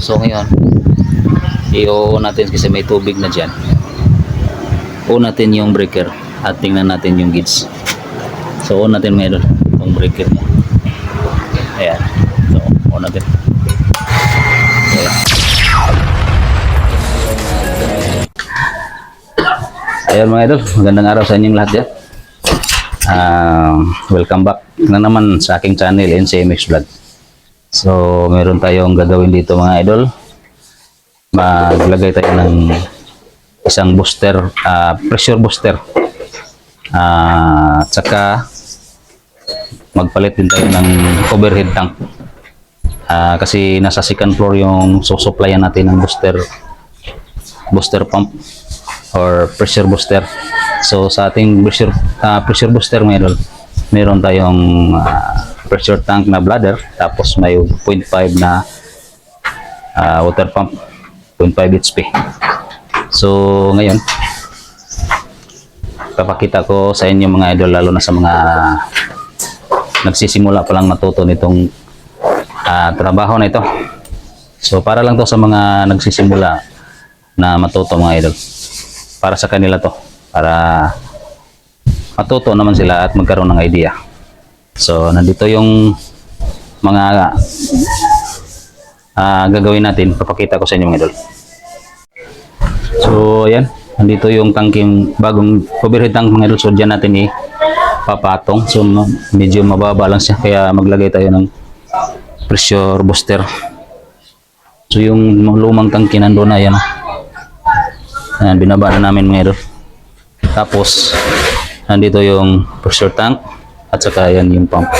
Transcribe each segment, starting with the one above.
So ngayon, i-on natin kasi may tubig na dyan. On natin yung breaker at tingnan natin yung gauge. So on natin mga idol, yung breaker niya. Ayan. So on natin. Ayan. Ayan mga idol, magandang araw sa inyong lahat yan. Welcome back na naman sa aking channel, NCMX Vlog. So meron tayong gagawin dito mga idol. Maglagay tayo ng isang booster, pressure booster. At saka magpalit din tayo ng overhead tank. Kasi nasa second floor yung susuplayan natin ng booster pump or pressure booster. So sa ating pressure booster meron tayong pressure tank na bladder, tapos may 0.5 na water pump, 0.5 HP. So ngayon papakita ko sa inyo mga idol, lalo na sa mga nagsisimula pa lang matuto nitong trabaho na ito. So para lang to sa mga nagsisimula na matuto mga idol, para sa kanila to, para matuto naman sila at magkaroon ng idea. So nandito yung mga gagawin natin, papakita ko sa inyo mga idol. So ayan, nandito yung tangking bagong overhead tank mga idol. So dyan natin papatong. So medyo mababa lang siya, kaya maglagay tayo ng pressure booster. So yung lumang tangke nandun na yan. Ayan, binaba na namin mga idol. Tapos nandito yung pressure tank at saka yan yung pump.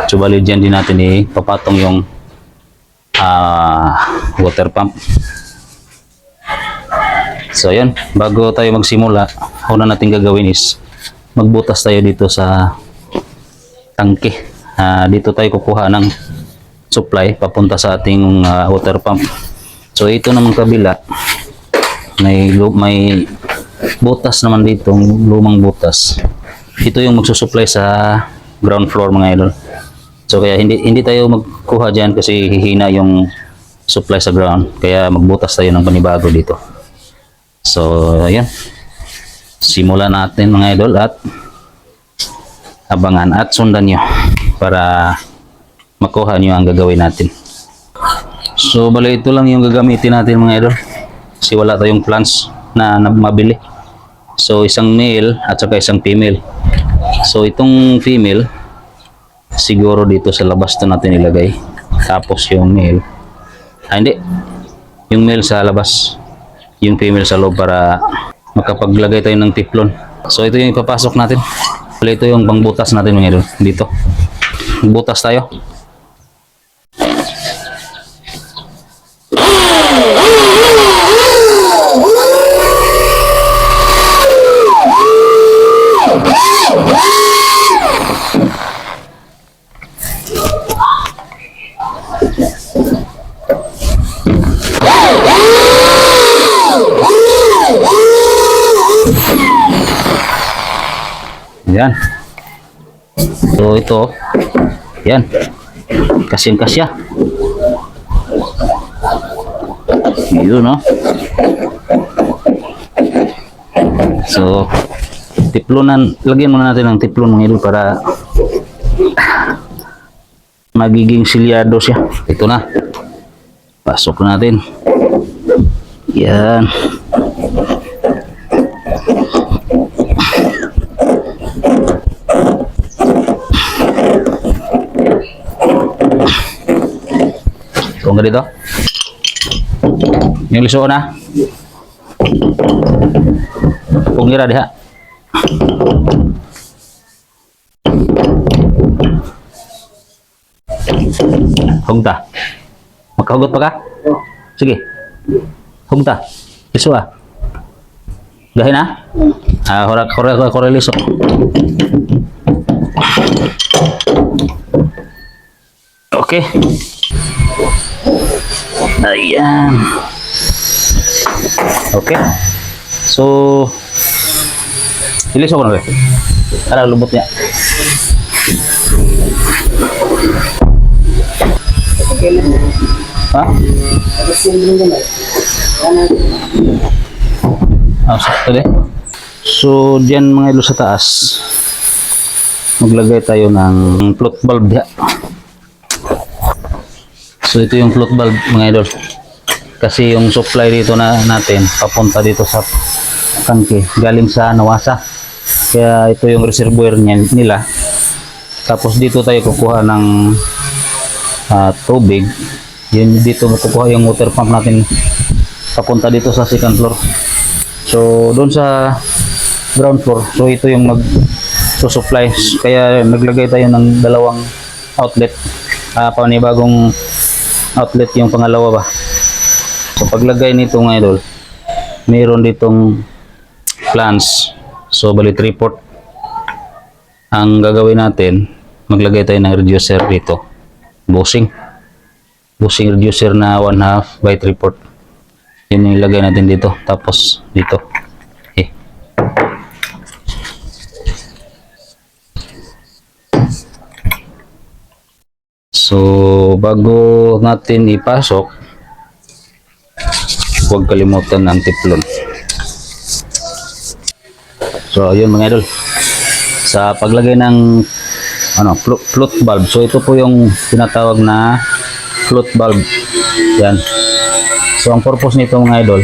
So bali dyan din natin papatong yung water pump. So yan, bago tayo magsimula, una natin gagawin is magbutas tayo dito sa tangke. Dito tayo kukuha ng supply papunta sa ating water pump. So ito naman kabila, may butas naman dito, lumang butas. Ito yung magsusupply sa ground floor mga idol. So kaya hindi tayo magkuha dyan kasi hihina yung supply sa ground. Kaya magbutas tayo ng panibago dito. So ayan, simulan natin mga idol at abangan at sundan nyo para makuha nyo ang gagawin natin. So bali ito lang yung gagamitin natin mga idol, kasi wala tayong plants na mabili. So isang male at saka isang female. So itong female siguro dito sa labas to natin ilagay, tapos yung male hindi, yung male sa labas, yung female sa loob, para makapaglagay tayo ng tiplon. So ito yung ipapasok natin. Ito yung pangbutas natin mga idol. Dito butas tayo. Yan. So ito, yan, kasyang-kasya. Yun, no? So tiplonan, lagyan muna natin ng tiplon mga idol para magiging silyado siya. Ito na, pasok natin. Yan. Kung ganito yung liso na kung gira diha. Hugta, makahugot pa ka? Sige, hugta, liso gahin na. Kore liso. Okay. Ayan. Okay. So ilis ako na ba? Para lubot niya. Ha? Sakto din. So, diyan mga idol sa taas, maglagay tayo ng float bulb diya. So, ito yung float bulb mga idol. Kasi yung supply dito natin, papunta dito sa tangke, galing sa Nawasa. Kaya ito yung reservoir nila. Tapos dito tayo kukuha ng tubig. Yun, dito makukuha yung water pump natin papunta dito sa second floor. So doon sa ground floor, so ito yung mag-supply. Kaya naglagay tayo ng dalawang outlet, panibagong outlet yung pangalawa ba. So paglagay nito ng idol, mayroon ditong plans. So bali 3/4 ang gagawin natin. Maglagay tayo ng reducer dito, bushing reducer na 1/2 by 3/4. Yun yung ilagay natin dito. Tapos dito. Okay. So bago natin ipasok, huwag kalimutan ng tiplon. So ayun mga idol, sa paglagay ng float bulb. So ito po yung tinatawag na float bulb. Yan. So ang purpose nito mga idol,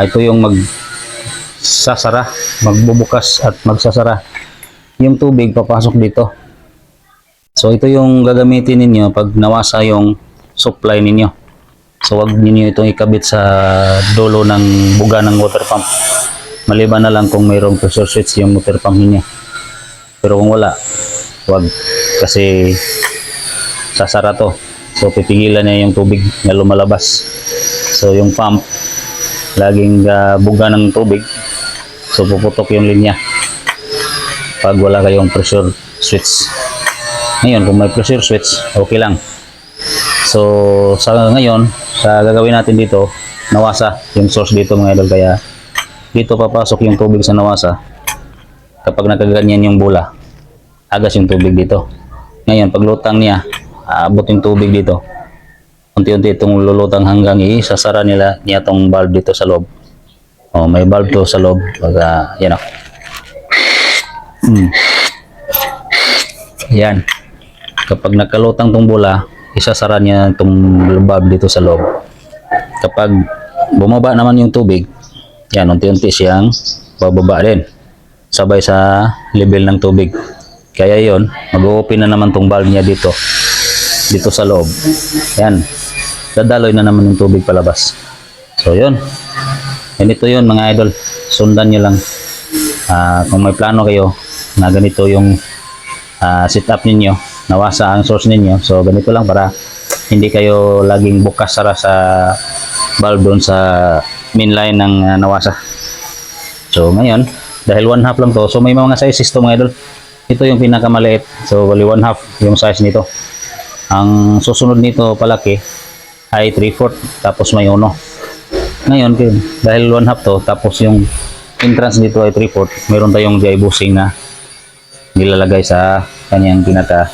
ito yung magsasara, magbubukas at magsasara yung tubig papasok dito. So ito yung gagamitin ninyo pag nawasa yung supply ninyo. So wag niyo itong ikabit sa dulo ng buga ng water pump. Maliban na lang kung mayroong pressure switch yung water pump niyo. Pero kung wala, wag, kasi sasara to. So pipigilan niya yung tubig na lumalabas. So yung pump laging buga ng tubig. So puputok yung linya pag wala kayong pressure switch. Ngayon kung may pressure switch, okay lang. So sa ngayon, sa gagawin natin dito, nawasa yung source dito mga idol, kaya dito papasok yung tubig sa nawasa. Kapag nakaganyan yung bola, agas yung tubig dito. Ngayon pag lutang niya, aabot yung tubig dito, unti-unti itong lulutang hanggang isasara niya tong valve dito sa loob. May valve to sa loob. Yan o. Yan. Kapag nakalutang tong bola, isasara niya itong valve dito sa loob. Kapag bumaba naman yung tubig, yan, unti-unti siyang bababa din, sabay sa level ng tubig. Kaya yon, mag-open na naman tong valve niya dito sa loob. Yan, dadaloy na naman yung tubig palabas. So yun, ganito yun mga idol. Sundan nyo lang. Kung may plano kayo na ganito yung setup ninyo, nawasa ang source ninyo, so ganito lang para hindi kayo laging bukas sara sa valve doon sa main line ng nawasa. So ngayon, dahil 1/2 lang to, so may mga sizes to mga idol. Ito yung pinakamaliit, so bali 1/2 yung size nito. Ang susunod nito palaki ay 3/4, tapos may uno. Ngayon dahil 1/2 to, tapos yung entrance dito ay 3/4, meron tayong DI bushing na nilalagay sa kanyang pinaka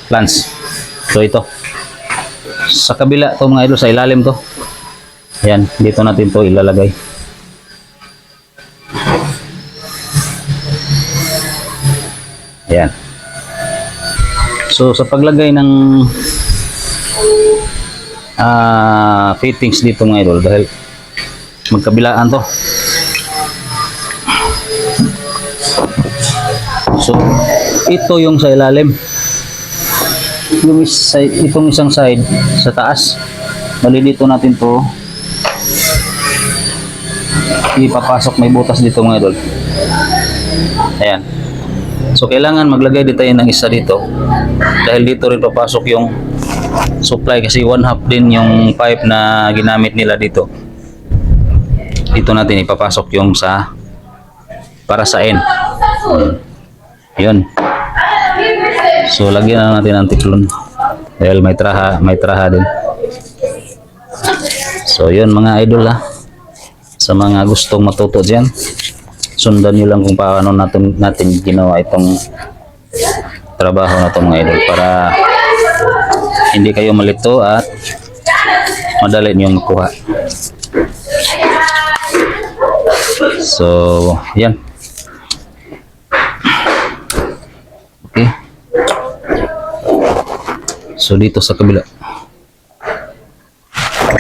plants. So ito sa kabila to mga idol, sa ilalim to. Yan, dito natin to ilalagay. Yan. So sa paglagay ng fittings dito mga idol, dahil magkabilaan to, so ito yung sa ilalim, yung itong isang side sa taas, bali dito natin to ipapasok. May butas dito mga idol. Ayan. So kailangan maglagay din tayo ng isa dito, dahil dito rin papasok yung supply, kasi 1/2 din yung pipe na ginamit nila dito. Dito natin ipapasok yung para sa end. Yun. So lagyan na natin ng tiklon, dahil may traha din. So yun mga idol sa mga gustong matuto dyan, sundan nyo lang kung paano natin ginawa itong trabaho na ito mga idol, para hindi kayo malito at madali niyong makuha. So, yan. Okay. So, dito sa kabila.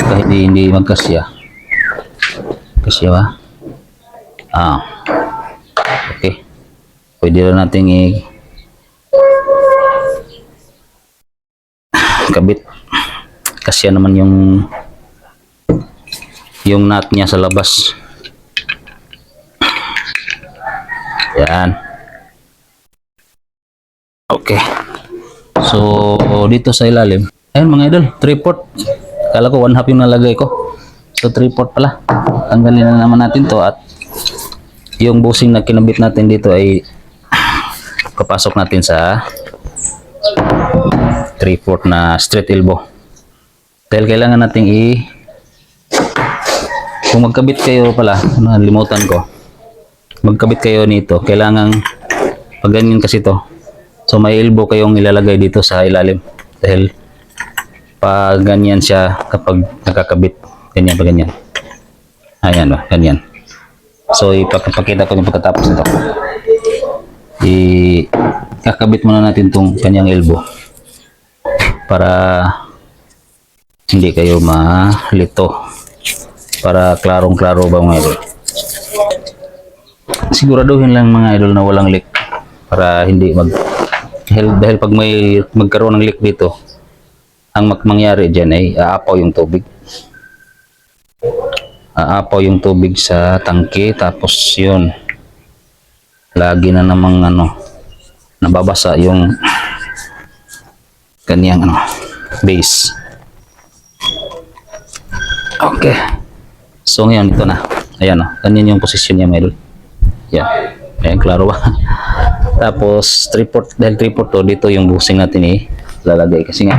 Kahit hindi magkasya. Kasya ba? Okay. Pwede na natin kabit. Kasya naman yung nut niya sa labas. Yan. Okay. So, dito sa ilalim. Ayun mga idol, 3/4. Kala ko 1/2 yung nalagay ko. So, 3/4 pala. Tanggalin na naman natin to at yung bushing na kinabit natin dito ay papasok natin sa 3/4 na straight elbow. Dahil kailangan natin kung magkabit kayo pala, nalimutan ko. Magkabit kayo nito, kailangan pag ganyan kasi to. So may elbow kayong ilalagay dito sa ilalim. Dahil pag ganyan siya kapag nakakabit, ganyan pa ganyan. Ayan ba, ganyan. So ipapakita ko yung pagkatapos nito. Kakabit muna natin tong kanyang elbow para hindi kayo malito, para klarong-klaro ba mga idol. Siguraduhin lang mga idol na walang leak para hindi dahil pag may magkaroon ng leak dito, ang mangyari dyan ay aapaw yung tubig. Aapaw yung tubig sa tangke, tapos yun lagi na namang nababasa yung kanyang base. Okay. So ngayon ito na. Ayan ganyan yung posisyon niya mga idol. Yan. Ayan, klaro ba? Tapos 3/4, dahil 3/4 to, dito yung bushing natin lalagay kasi nga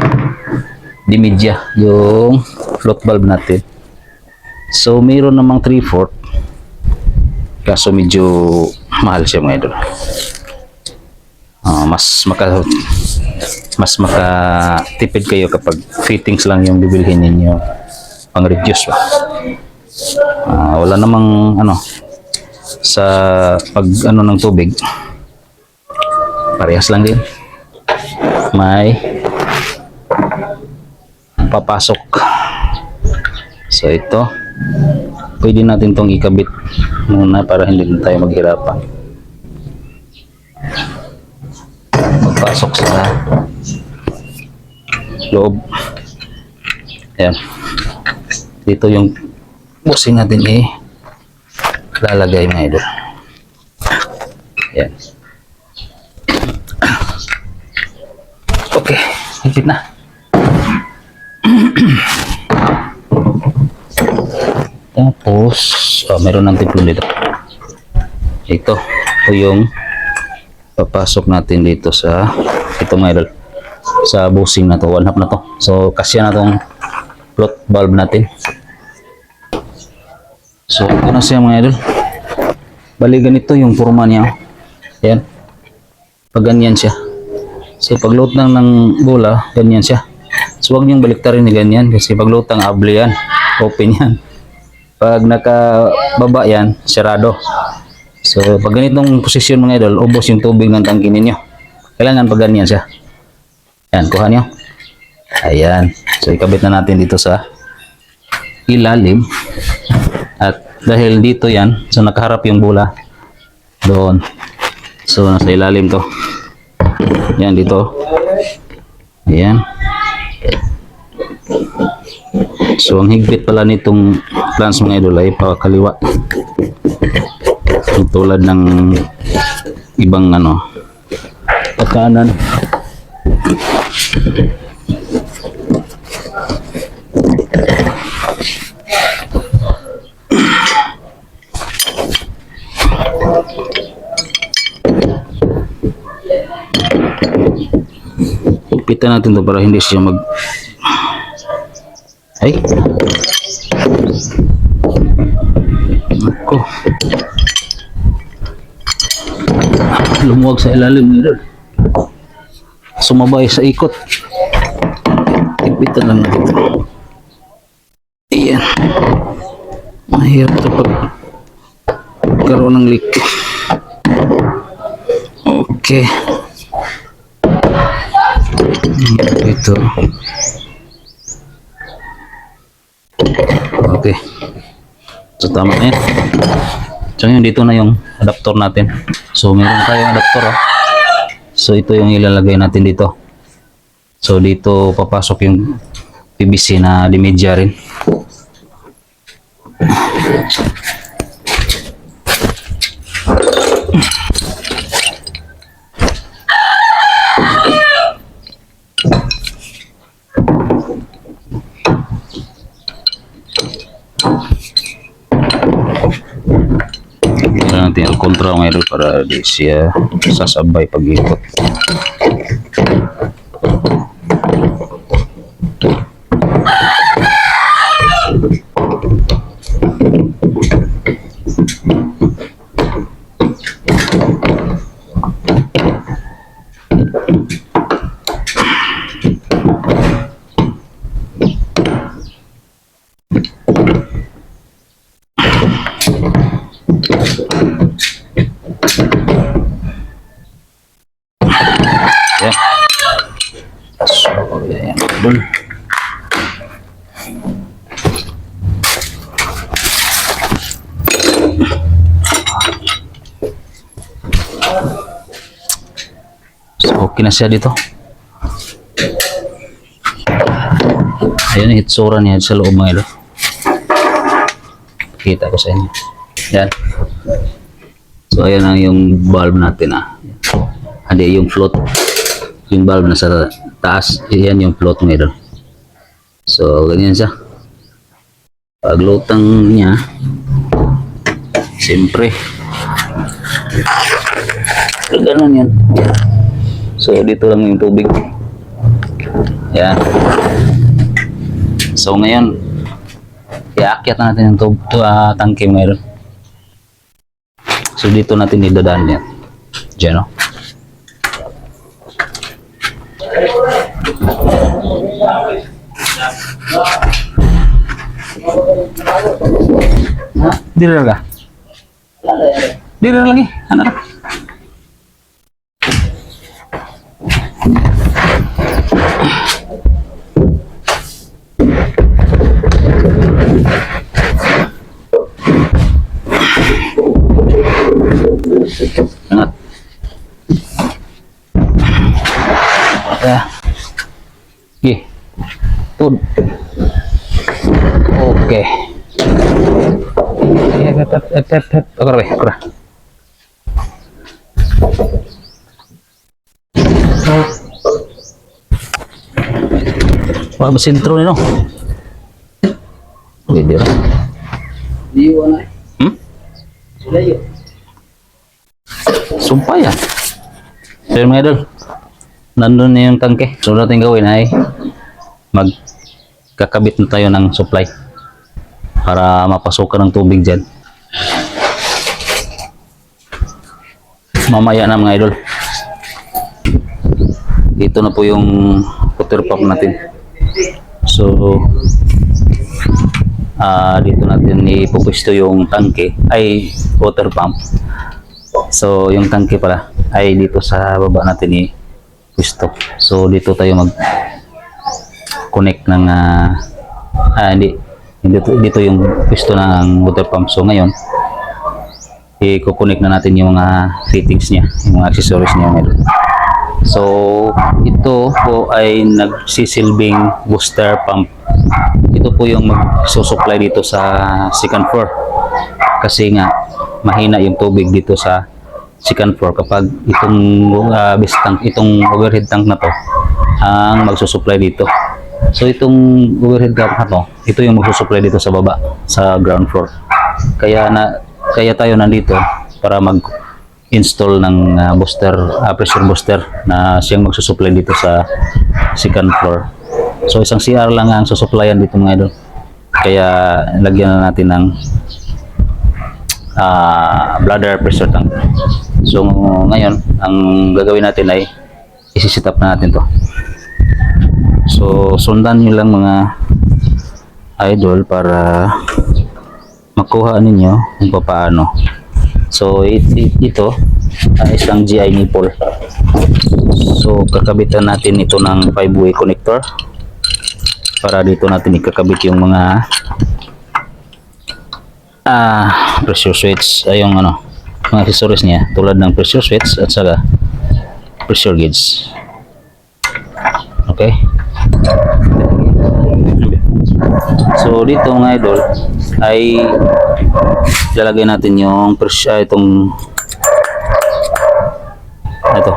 di media yung float valve natin. So mayroon namang 3/4 kaso medyo mahal siya mga idol. Mas makatipid kayo kapag fittings lang yung bibilhin ninyo pang reduce ba. Wala namang sa pag ng tubig, parehas lang din, may papasok. So ito pwede natin tong ikabit muna para hindi na tayo maghirapan. Magpasok sa loob. Ayan. Dito yung bushing natin lalagay mga idol. Ayan. Okay. Higpit na. Tapos meron ng tiplon dito. Ito yung papasok natin dito sa mga idol, sa bushing na to, 1/2 na to. So kasya na tong float valve natin. So ito na siya mga idol. Bali ganito yung forma niya. Ayan. Pag ganyan siya. So pag load lang ng bola, ganyan siya. So huwag niyong baliktarin ni ganyan kasi pag load ng able yan, open yan. Pag nakababa yan, sarado. So pag ganitong posisyon mga idol, ubos yung tubig ng tangke ninyo. Kailangan pag ganyan siya. Yan, kuha niyo. Ayan. So ikabit na natin dito sa ilalim. At dahil dito yan, so nakaharap yung bola doon. So nasa ilalim to. Yan dito. Ayan. So ang higpit pala nitong plants mga idol ay pakaliwa. Tulad ng ibang pagkanan. Higpitan natin to para hindi siya ay ako lumuwag sa ilalim nito, sumabay sa ikot. Higpitan lang natin ito. Ayan. Mahirap ito pag karoon ng leak. Okay. Ito. Okay. So tama na yan. So yun, dito na yung adapter natin. So meron tayong adapter. So ito yung ilalagay natin dito. So dito papasok yung PVC na dimedya rin. Kailangan natin i-control ngayon para di siya sasabay pag-ikot. Yan. So, yan. Dun. So, okay na siya dito. Ayan yung hitsura niya sa loob mga ilo. Kita ko sa inyo. Yan. So, ayan ang yung valve natin Hindi, yung float. Yung valve na sa taas. Ayan yung float mga ilo. So, ganyan siya. Paglutang niya, siyempre, ganun yan. So, dito lang yung tubig. Yan. So, ngayon, iakyat na natin yung tangke meron. So, dito natin idadaan yan. Diyan, no? Dito lang ka? Dito lang lagi. Ano na? Angat. Okay. Tud. Okay. Akar be, akar. Wala ba sentro nino? Pwede rin. Di wala. Sulayo. Sumpah ya. So mga idol, nandun na yung tangke. So natin gawin ay magkakabit na tayo ng supply para mapasukan ng tubig dyan. Mamaya na mga idol. Dito na po yung water pump natin. So dito natin ipupwesto yung tangke ay water pump. So yung tangke pala ay dito sa baba natin ipwesto. So dito tayo mag connect ng dito yung pwesto ng water pump. So ngayon i-connect na natin yung mga fittings niya, yung mga accessories niya ngayon. So ito po ay nagsisilbing booster pump. Ito po yung magsusupply dito sa second floor kasi nga mahina yung tubig dito sa second floor kapag itong base tank, itong overhead tank na to ang magsusupply dito. So itong overhead tank na to, ito yung magsusupply dito sa baba sa ground floor. Kaya tayo nandito para mag-install ng pressure booster na siyang magsusupply dito sa second floor. So isang CR lang ang susupplyan dito mga idol. Kaya lagyan na natin ng bladder pressure tank. So ngayon, ang gagawin natin ay isi-set up na natin to. So sundan nyo lang mga idol para makuha ninyo kung paano. So ito ay isang GI nipple. So kakabitan natin ito ng 5-way connector para dito natin ikakabit yung mga pressure switch, ay yung ano, mga accessories niya tulad ng pressure switch at saka pressure gauge. Okay, so dito mga idol ay lalagay natin yung pressure, itong ito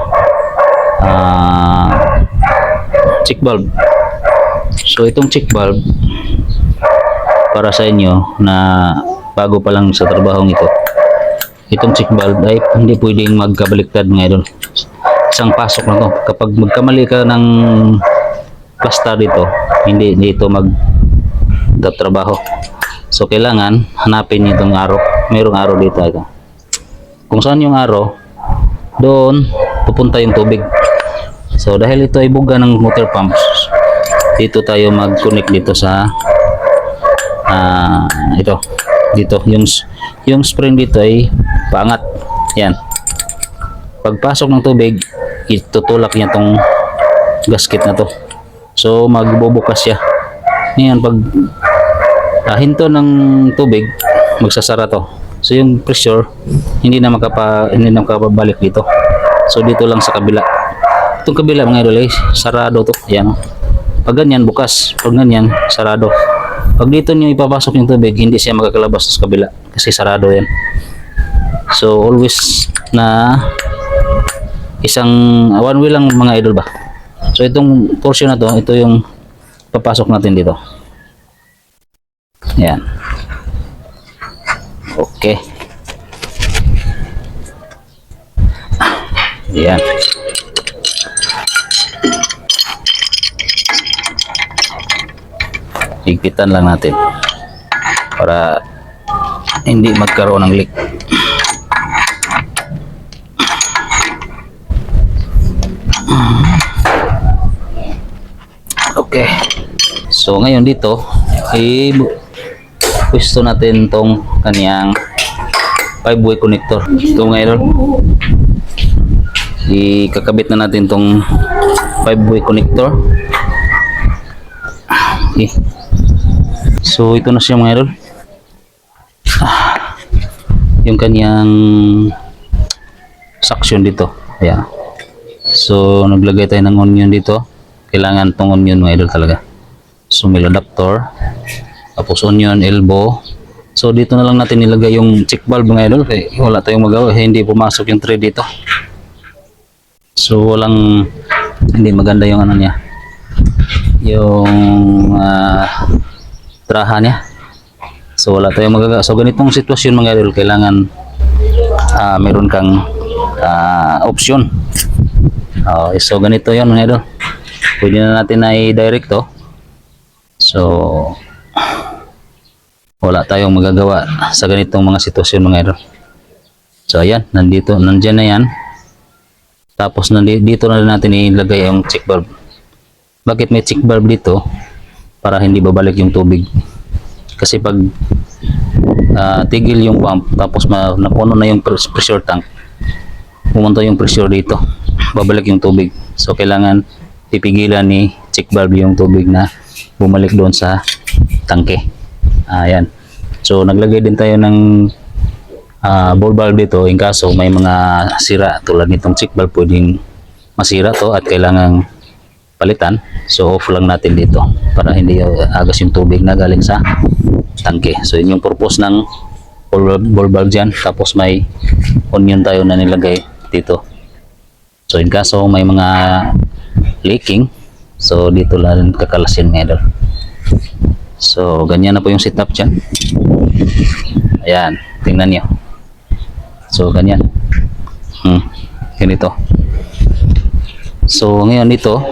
check valve. So itong check valve para sa inyo na bago pa lang sa trabahong ito, itong check valve ay hindi pwedeng magkabaliktad mga idol. Isang pasok na to. Kapag magkamali ka ng plasta dito, hindi ito magtatrabaho. So kailangan hanapin niyo itong arrow. Mayroong arrow dito. Ito. Kung saan yung arrow, doon pupunta yung tubig. So dahil ito ay buga ng motor pumps, dito tayo mag-connect dito sa ito. Dito yung spring dito ay paangat. Yan. Pagpasok ng tubig, itutulak niya tong gasket na to. So magbubukas siya. Ngayon pag hinto ng tubig, magsasara to. So yung pressure hindi na makapabalik dito. So dito lang sa kabila. Itong kabila mga idol ay sarado to. Yan. Pag ganyan bukas, pag ganyan sarado. Pag dito niyo ipapasok yung tubig, hindi siya makakalabas sa kabila kasi sarado yan. So always na isang one way lang mga idol ba. So itong portion na to, ito yung papasok natin dito. Yan. Okay. Yan. Higpitan lang natin para hindi magkaroon ng leak. Okay. So ngayon dito pwesto natin tong kaniyang 5-way connector. Ito ngayon ikakabit na natin tong 5-way connector. Okay. So ito na siya mga idol. Yung kaniyang suction dito. Ayan. So naglagay tayo ng onion dito. Kailangan tong onion mga idol talaga. So may adapter, tapos onion, elbow. So dito na lang natin nilagay yung check valve mga idol. Kaya wala tayong magawa, hindi pumasok yung thread dito. So hindi maganda yung ano niya, yung traha niya. So wala tayong magagawa. So ganitong sitwasyon mga idol, kailangan meron kang option. So ganito yun mga idol. Pwede na natin na i-direct to. So wala tayong magagawa sa ganitong mga sitwasyon mga idol. So ayan, nandiyan na yan. Tapos dito na natin ilagay yung check valve. Bakit may check valve dito? Para hindi babalik yung tubig. Kasi pag tigil yung pump, tapos napuno na yung pressure tank, pumunta yung pressure dito, babalik yung tubig. So kailangan pipigilan ni check valve yung tubig na bumalik doon sa tangke. Ayan. So naglagay din tayo ng ball valve dito in kaso may mga sira tulad nitong check valve, pwedeng masira to at kailangang palitan. So off lang natin dito para hindi agas yung tubig na galing sa tangke. So yun yung purpose ng ball valve dyan. Tapos may onion tayo na nilagay dito. So in kaso may mga leaking, so dito lang kakalasin mga idol. So ganyan na po yung setup dyan. Ayan, tingnan nyo. So ganyan. Ganito. So ngayon dito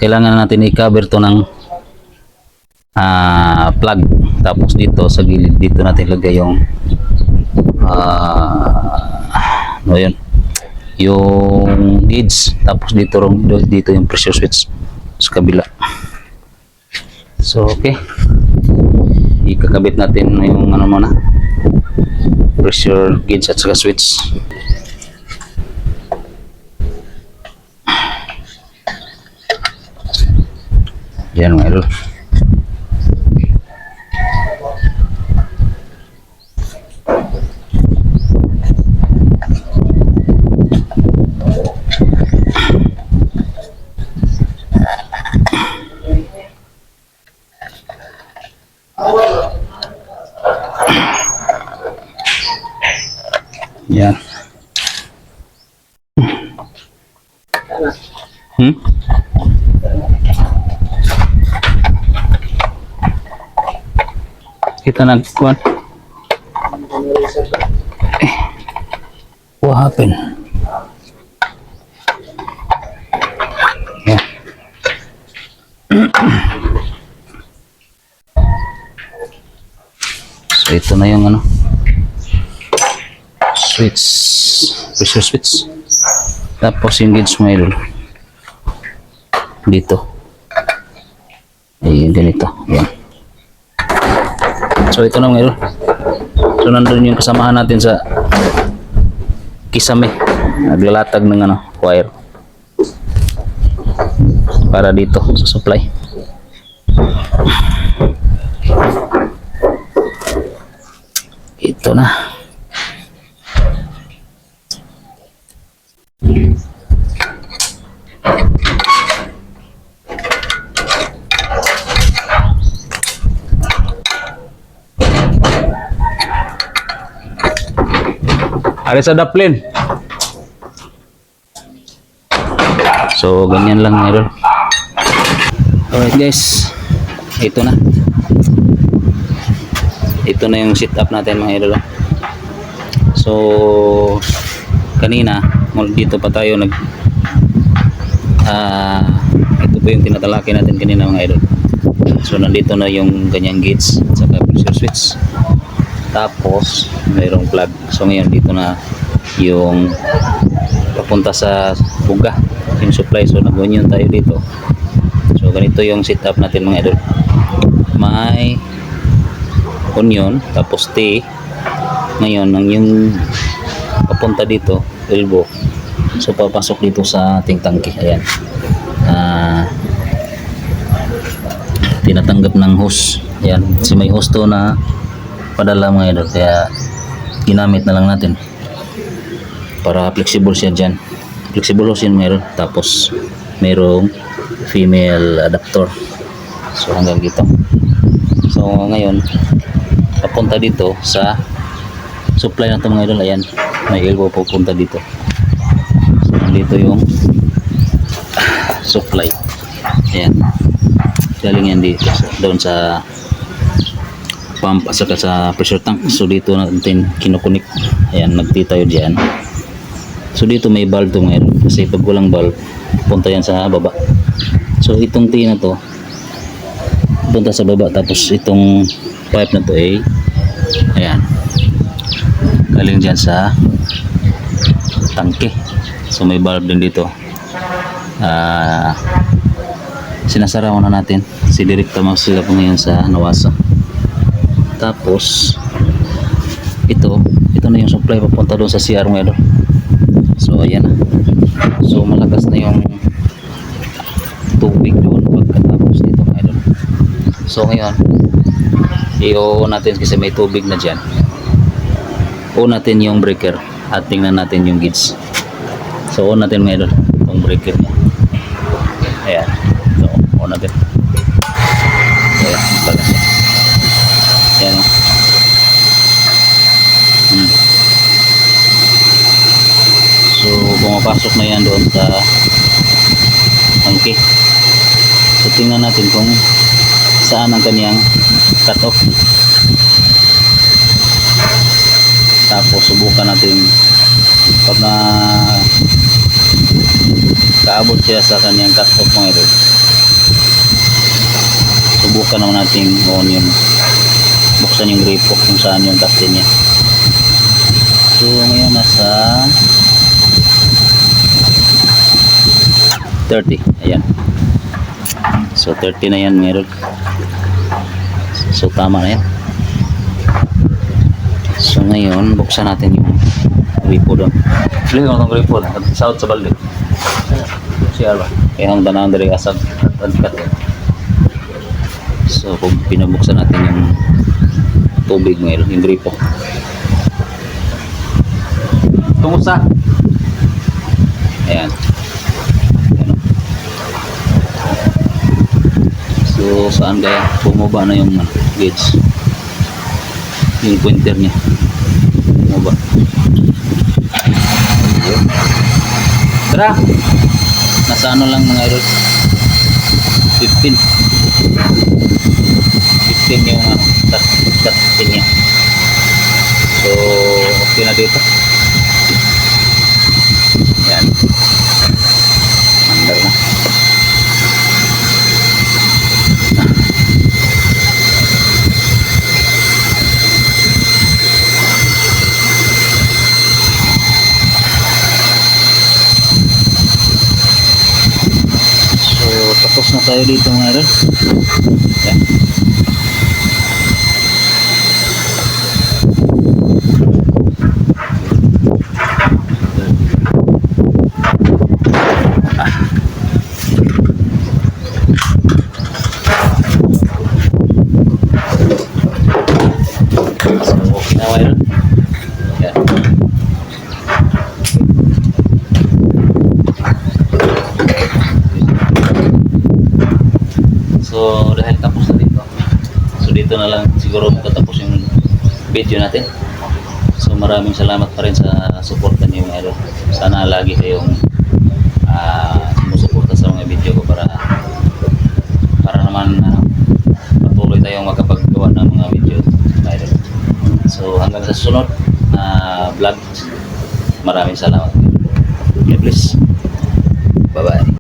kailangan natin i-cover to ng plug. Tapos dito sa gilid dito natin lagay yung ano yun, yung gauge, tapos dito yung pressure switch sa kabila. So okay, ikakabit natin yung ano muna, pressure gauge at saka switch. Yan mga idol. Yan. Kita nagkuhan. What happened? Yeah. So ito na yung ano, switch, pressure switch. Tapos yung gauge mo idol dito. Ayun, ganito. Yan. So ito na mga idol. So nandun yung kasamahan natin sa kisame, naglalatag ng ano, wire para dito sa supply. Ito na. Ari sa daplin. So ganyan lang idol. Alright guys, ito na. Ito na yung setup natin mga idol. So kanina dito pa tayo ito po yung tinatalaki natin kanina mga idol. So nandito na yung ganyang gauge at saka pressure switch. Tapos mayroong plug. So ngayon dito na yung papunta sa buga, yung supply. So nag-onion tayo dito. So ganito yung setup natin mga idol. May onion, tapos T. Ngayon ang yung papunta dito, elbow. So papasok dito sa ating tangke. Ayan. Tinatanggap ng hose. Ayan. Kasi may hose to na padala mga idol, kaya ginamit na lang natin para flexible siya dyan. Flexible hose yun mga idol. Tapos mayroong female adapter. So hanggang dito. So ngayon papunta dito sa supply na ito mga idol. Ayan, may elbow pupunta dito. So dito yung supply. Ayan, galing yan dito doon sa pump at saka sa pressure tank. So dito natin kinukunik. Ayan, nagti tayo dyan. So dito may valve to ngayon, kasi pag walang valve punta yan sa baba. So itong T na to punta sa baba, tapos itong pipe na to ay ayan, galing dyan sa tangke. So may valve din dito. Sinasara na natin si direkta mo sila po ngayon sa nawasa. Tapos ito na yung supply papunta doon sa CR ngayon. So ayan na. So malakas na yung tubig doon pagkatapos nito ngayon. So ngayon i-on natin kasi may tubig na dyan. On natin yung breaker at tingnan natin yung gauge. So on natin ngayon itong breaker niya. Ayan. So on natin. Ayan, balas siya. Ayan o. So pumapasok na yan doon sa tangke. So tingnan natin kung saan ang kaniyang cut off. Tapos subukan natin pag na kaabot siya sa kaniyang cut off mga idol. Subukan naman natin on yung buksan yung repok kung saan yung cut niya. So ngayon nasa 30. Ayan. So 30 na yan meron. So tama na yan. So ngayon, buksan natin yung gripo doon. Bili ko itong gripo na. South sa balde. Siya ba? Kaya ang danang dari asag. So kung pinabuksan natin yung tubig ngayon, yung gripo. Tungkol sa. Ayan. Ayan. So saan kaya? Bumaba na yung gauge. Yung pointer niya. Bumaba. Ayun. Tara! Nasa ano lang mga idol? 15. 15 yung cut niya. So, okay na dito. Yan. Mandar na. So, tapos na tayo dito mga idol. Yan. So, okay na mga idol. Yan. So dahil tapos na dito, so dito na lang siguro matatapos yung video natin. So maraming salamat pa rin sa suporta niyo mga idol. Sana lagi kayong sumusuporta sa mga video ko para naman patuloy tayong makapaggawa ng mga video mga idol. So hanggang sa susunod na vlog, maraming salamat. God bless. Bye bye.